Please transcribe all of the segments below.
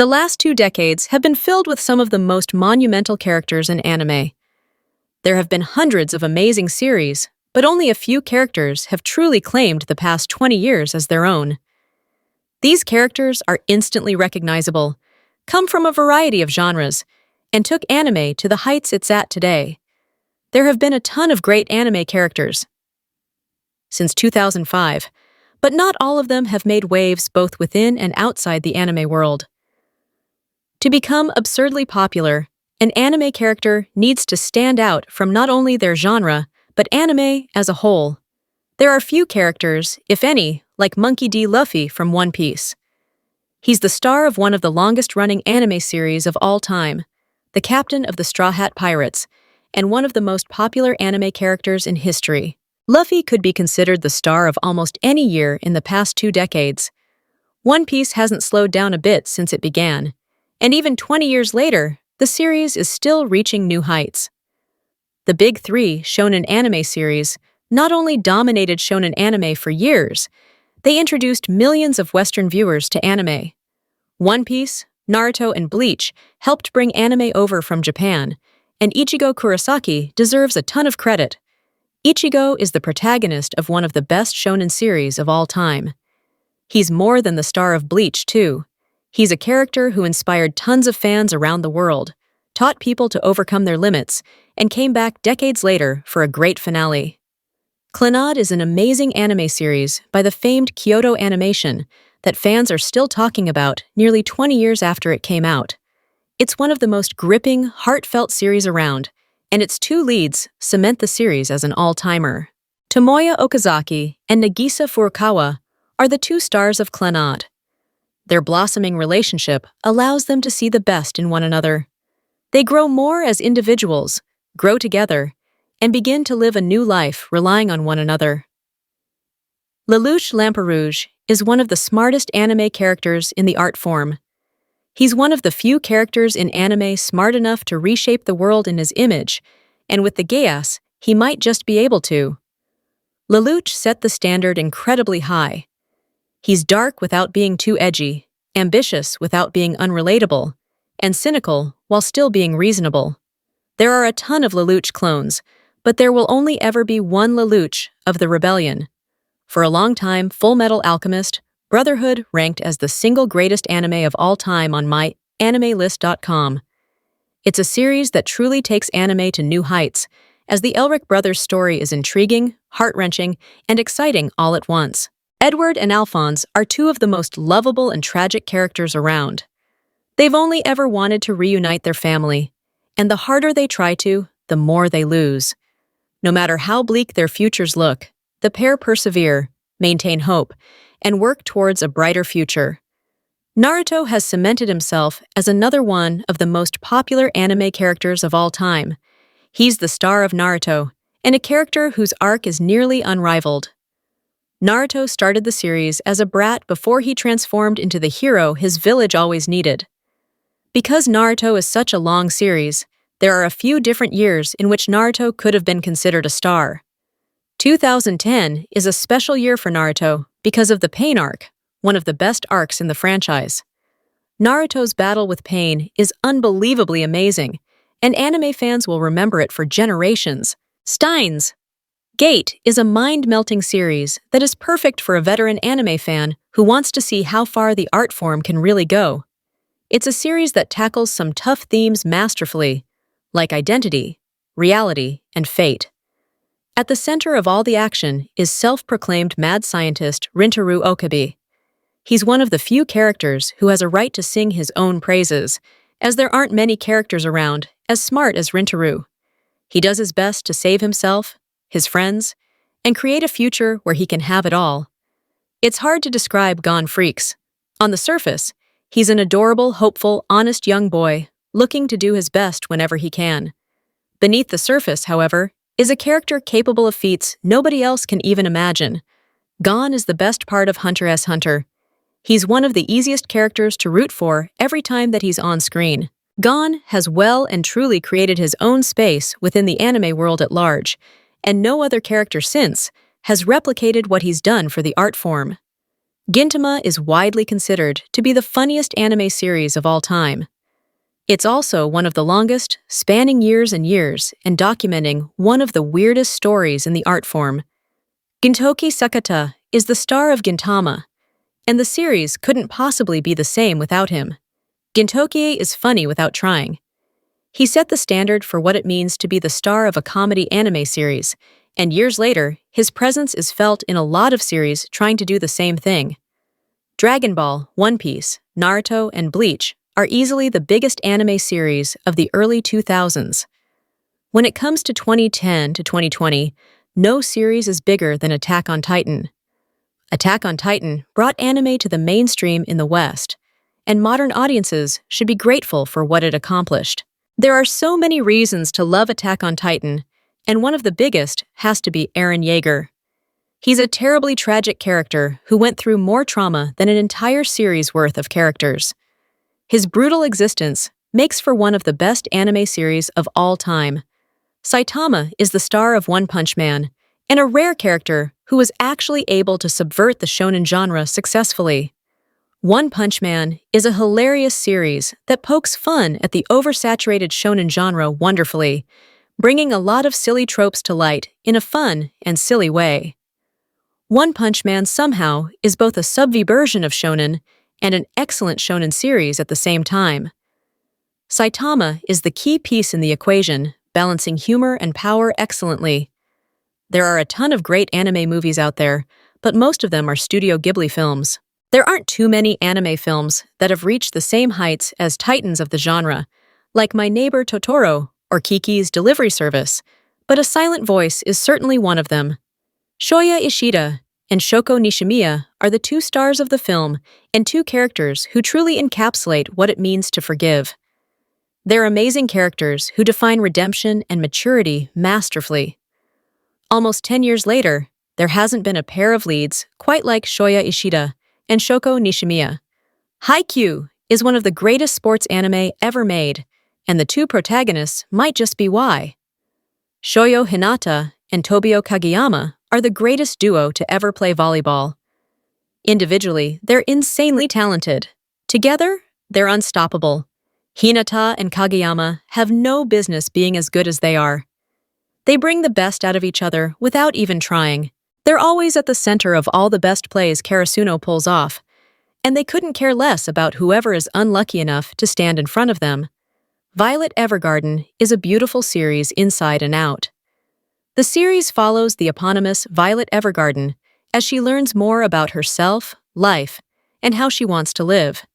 The last 2 decades have been filled with some of the most monumental characters in anime. There have been hundreds of amazing series, but only a few characters have truly claimed the past 20 years as their own. These characters are instantly recognizable, come from a variety of genres, and took anime to the heights it's at today. There have been a ton of great anime characters since 2005, but not all of them have made waves both within and outside the anime world. To become absurdly popular, an anime character needs to stand out from not only their genre, but anime as a whole. There are few characters, if any, like Monkey D. Luffy from One Piece. He's the star of one of the longest-running anime series of all time, the captain of the Straw Hat Pirates, and one of the most popular anime characters in history. Luffy could be considered the star of almost any year in the past 2 decades. One Piece hasn't slowed down a bit since it began, and even 20 years later, the series is still reaching new heights. The Big Three shonen anime series not only dominated shonen anime for years, they introduced millions of Western viewers to anime. One Piece, Naruto, and Bleach helped bring anime over from Japan, and Ichigo Kurosaki deserves a ton of credit. Ichigo is the protagonist of one of the best shonen series of all time. He's more than the star of Bleach, too. He's a character who inspired tons of fans around the world, taught people to overcome their limits, and came back decades later for a great finale. Clannad is an amazing anime series by the famed Kyoto Animation that fans are still talking about nearly 20 years after it came out. It's one of the most gripping, heartfelt series around, and its 2 leads cement the series as an all-timer. Tomoya Okazaki and Nagisa Furukawa are the 2 stars of Clannad. Their blossoming relationship allows them to see the best in one another. They grow more as individuals, grow together, and begin to live a new life relying on one another. Lelouch Lamperouge is one of the smartest anime characters in the art form. He's one of the few characters in anime smart enough to reshape the world in his image, and with the Geass, he might just be able to. Lelouch set the standard incredibly high. He's dark without being too edgy, ambitious without being unrelatable, and cynical while still being reasonable. There are a ton of Lelouch clones, but there will only ever be one Lelouch of the Rebellion. For a long time, Full Metal Alchemist, Brotherhood ranked as the single greatest anime of all time on myanimelist.com. It's a series that truly takes anime to new heights, as the Elric brothers' story is intriguing, heart-wrenching, and exciting all at once. Edward and Alphonse are 2 of the most lovable and tragic characters around. They've only ever wanted to reunite their family, and the harder they try to, the more they lose. No matter how bleak their futures look, the pair persevere, maintain hope, and work towards a brighter future. Naruto has cemented himself as another one of the most popular anime characters of all time. He's the star of Naruto, and a character whose arc is nearly unrivaled. Naruto started the series as a brat before he transformed into the hero his village always needed. Because Naruto is such a long series, there are a few different years in which Naruto could have been considered a star. 2010 is a special year for Naruto because of the Pain arc, one of the best arcs in the franchise. Naruto's battle with Pain is unbelievably amazing, and anime fans will remember it for generations. Steins Gate is a mind-melting series that is perfect for a veteran anime fan who wants to see how far the art form can really go. It's a series that tackles some tough themes masterfully, like identity, reality, and fate. At the center of all the action is self-proclaimed mad scientist Rintaro Okabe. He's one of the few characters who has a right to sing his own praises, as there aren't many characters around as smart as Rintaro. He does his best to save himself, his friends, and create a future where he can have it all. It's hard to describe Gon Freaks. On the surface, he's an adorable, hopeful, honest young boy, looking to do his best whenever he can. Beneath the surface, however, is a character capable of feats nobody else can even imagine. Gon is the best part of Hunter x Hunter. He's one of the easiest characters to root for every time that he's on screen. Gon has well and truly created his own space within the anime world at large, and no other character since has replicated what he's done for the art form. Gintama is widely considered to be the funniest anime series of all time. It's also one of the longest, spanning years and years and documenting one of the weirdest stories in the art form. Gintoki Sakata is the star of Gintama, and the series couldn't possibly be the same without him. Gintoki is funny without trying. He set the standard for what it means to be the star of a comedy anime series, and years later, his presence is felt in a lot of series trying to do the same thing. Dragon Ball, One Piece, Naruto, and Bleach are easily the biggest anime series of the early 2000s. When it comes to 2010 to 2020, no series is bigger than Attack on Titan. Attack on Titan brought anime to the mainstream in the West, and modern audiences should be grateful for what it accomplished. There are so many reasons to love Attack on Titan, and one of the biggest has to be Eren Yeager. He's a terribly tragic character who went through more trauma than an entire series worth of characters. His brutal existence makes for one of the best anime series of all time. Saitama is the star of One Punch Man, and a rare character who was actually able to subvert the shonen genre successfully. One Punch Man is a hilarious series that pokes fun at the oversaturated shonen genre wonderfully, bringing a lot of silly tropes to light in a fun and silly way. One Punch Man somehow is both a subversion of shonen and an excellent shonen series at the same time. Saitama is the key piece in the equation, balancing humor and power excellently. There are a ton of great anime movies out there, but most of them are Studio Ghibli films. There aren't too many anime films that have reached the same heights as titans of the genre, like My Neighbor Totoro or Kiki's Delivery Service, but A Silent Voice is certainly one of them. Shoya Ishida and Shoko Nishimiya are the two stars of the film and two characters who truly encapsulate what it means to forgive. They're amazing characters who define redemption and maturity masterfully. Almost 10 years later, there hasn't been a pair of leads quite like Shoya Ishida and Shoko Nishimiya. Haikyuu is one of the greatest sports anime ever made, and the two protagonists might just be why. Shoyo Hinata and Tobio Kageyama are the greatest duo to ever play volleyball. Individually, they're insanely talented. Together, they're unstoppable. Hinata and Kageyama have no business being as good as they are. They bring the best out of each other without even trying. They're always at the center of all the best plays Karasuno pulls off, and they couldn't care less about whoever is unlucky enough to stand in front of them. Violet Evergarden is a beautiful series inside and out. The series follows the eponymous Violet Evergarden as she learns more about herself, life, and how she wants to live.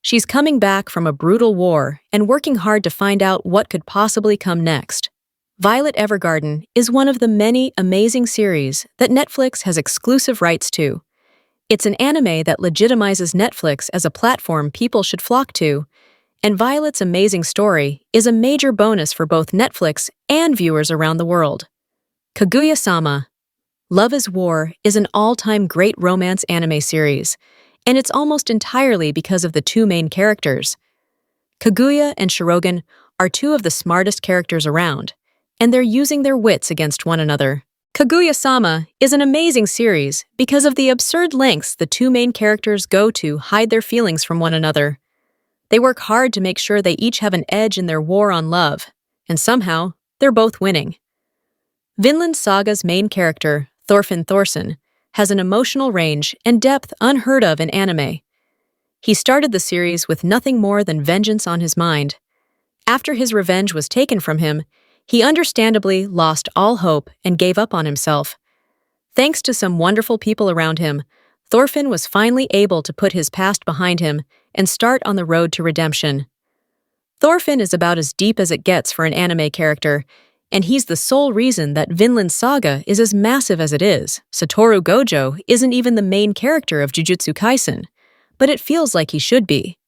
She's coming back from a brutal war and working hard to find out what could possibly come next. Violet Evergarden is one of the many amazing series that Netflix has exclusive rights to. It's an anime that legitimizes Netflix as a platform people should flock to, and Violet's amazing story is a major bonus for both Netflix and viewers around the world. Kaguya-sama, Love is War is an all-time great romance anime series, and it's almost entirely because of the two main characters. Kaguya and Shirogen are two of the smartest characters around, and they're using their wits against one another. Kaguya-sama is an amazing series because of the absurd lengths the two main characters go to hide their feelings from one another. They work hard to make sure they each have an edge in their war on love, and somehow, they're both winning. Vinland Saga's main character, Thorfinn Thorson, has an emotional range and depth unheard of in anime. He started the series with nothing more than vengeance on his mind. After his revenge was taken from him, he understandably lost all hope and gave up on himself. Thanks to some wonderful people around him, Thorfinn was finally able to put his past behind him and start on the road to redemption. Thorfinn is about as deep as it gets for an anime character, and he's the sole reason that Vinland Saga is as massive as it is. Satoru Gojo isn't even the main character of Jujutsu Kaisen, but it feels like he should be.